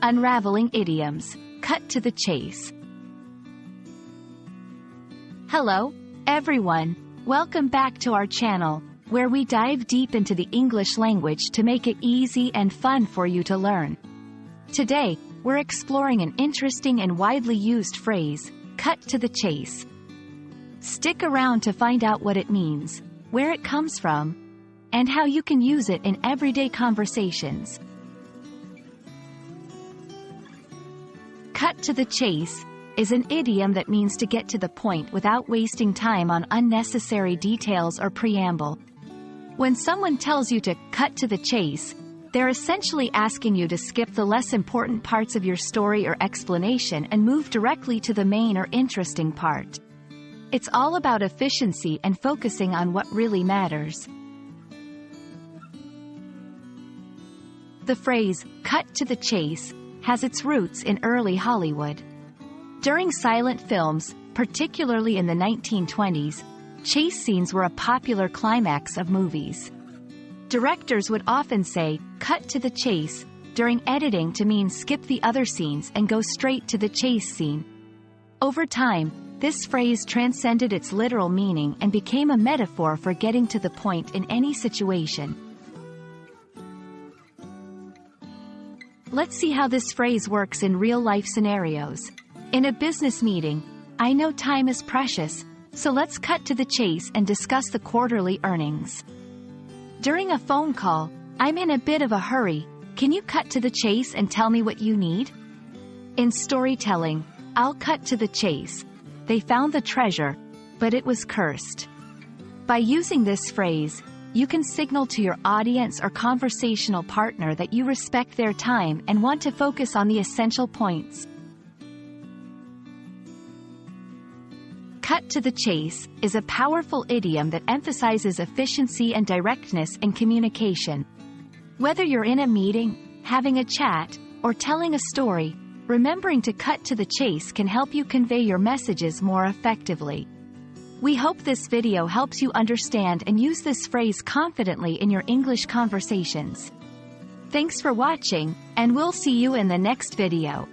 Unraveling Idioms. Cut to the chase. Hello, everyone. Welcome back to our channel, where we dive deep into the English language to make it easy and fun for you to learn. Today, we're exploring an interesting and widely used phrase, cut to the chase. Stick around to find out what it means, where it comes from, and how you can use it in everyday conversations. Cut to the chase is an idiom that means to get to the point without wasting time on unnecessary details or preamble. When someone tells you to cut to the chase, they're essentially asking you to skip the less important parts of your story or explanation and move directly to the main or interesting part. It's all about efficiency and focusing on what really matters. The phrase, cut to the chase, has its roots in early Hollywood. During silent films, particularly in the 1920s, chase scenes were a popular climax of movies. Directors would often say, cut to the chase, during editing to mean skip the other scenes and go straight to the chase scene. Over time, this phrase transcended its literal meaning and became a metaphor for getting to the point in any situation. Let's see how this phrase works in real-life scenarios. In a business meeting, I know time is precious, so let's cut to the chase and discuss the quarterly earnings. During a phone call, I'm in a bit of a hurry. Can you cut to the chase and tell me what you need? In storytelling, I'll cut to the chase. They found the treasure, but it was cursed. By using this phrase, you can signal to your audience or conversational partner that you respect their time and want to focus on the essential points. Cut to the chase is a powerful idiom that emphasizes efficiency and directness in communication. Whether you're in a meeting, having a chat, or telling a story, remembering to cut to the chase can help you convey your messages more effectively. We hope this video helps you understand and use this phrase confidently in your English conversations. Thanks for watching, and we'll see you in the next video.